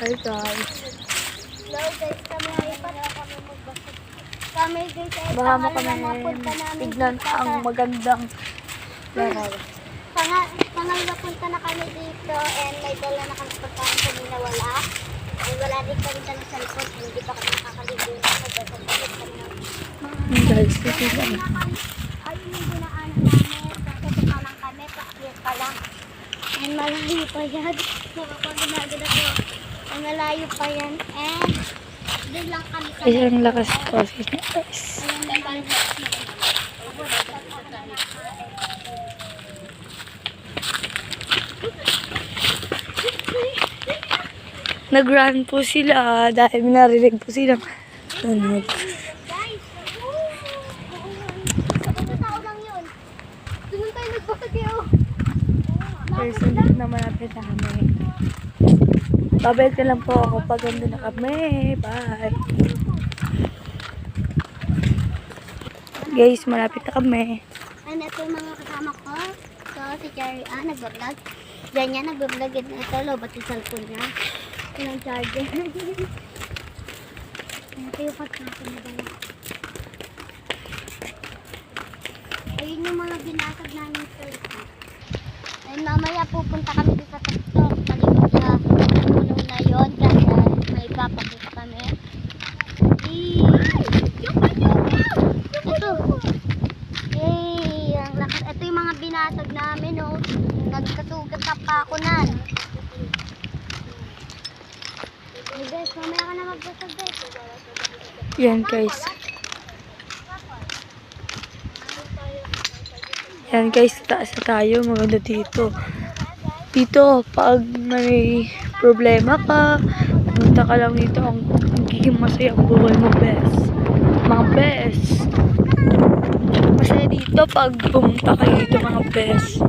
Hi guys. Hello guys, kami ay para kami magbasag. Kami guys ay Baka mo pangalan kami na punta namin. tignan ang magandang larawan. Pangalawa punta na kami dito and may dala na kami pagkain kanina wala. Ay wala din kami dala sa likod. Hindi pa kami nakakaligo na magbasag kami. Guys, tignan. Ayun yung dinaanan namin. Kasi lang kami, paakyat pa lang. And malayo pa yan. Pag ginagana ko, ang malayo pa yan. And doon lang kami sa Isang lakas process niya guys. Nag-run po sila dahil narinig po silang tunog. Guys, sa tao lang yun. Doon tayo nagbasag kayo. Guys, nandito na malapit na kami. Babalik na lang po ako pag nandun na kami. Bye! Guys, malapit na kami. And ito yung mga kasama ko. So, si Cherry, nagbablog. Diyan yan, nagbablog. Ito, lobat yung cellphone niya. Ilang charger. Ito yung pagkakon na dala. Ayun yung mga binasag namin cellphone. And mamaya pupunta kami dito sa TikTok. Malikot sa puno na yun. Kasi may papakita kami. Ito. Ang lakas. Ito yung mga binasag namin, oh. Nagkasugat sa pakunan. Hey guys, mamaya ka na magbasag guys. Yan guys. Yan guys, taas na tayo. Maganda dito. Dito, pag may problema ka, pumunta ka lang dito. Ang magiging masaya ang buhay mo, best. Mga best. Masaya dito pag pumunta kayo dito, mga best.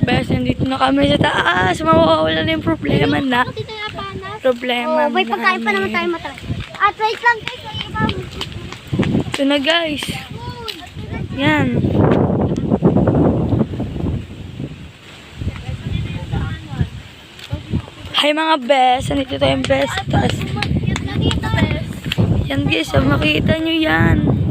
Best, nandito na kami sa taas. Mawawala na yung problema na. Problema may pagkain pa naman tayo matawag. At wait lang guys. Ito na guys. Yan. Hi mga best. Nandito tayong best. Taas. Yan guys. Makita nyo yan.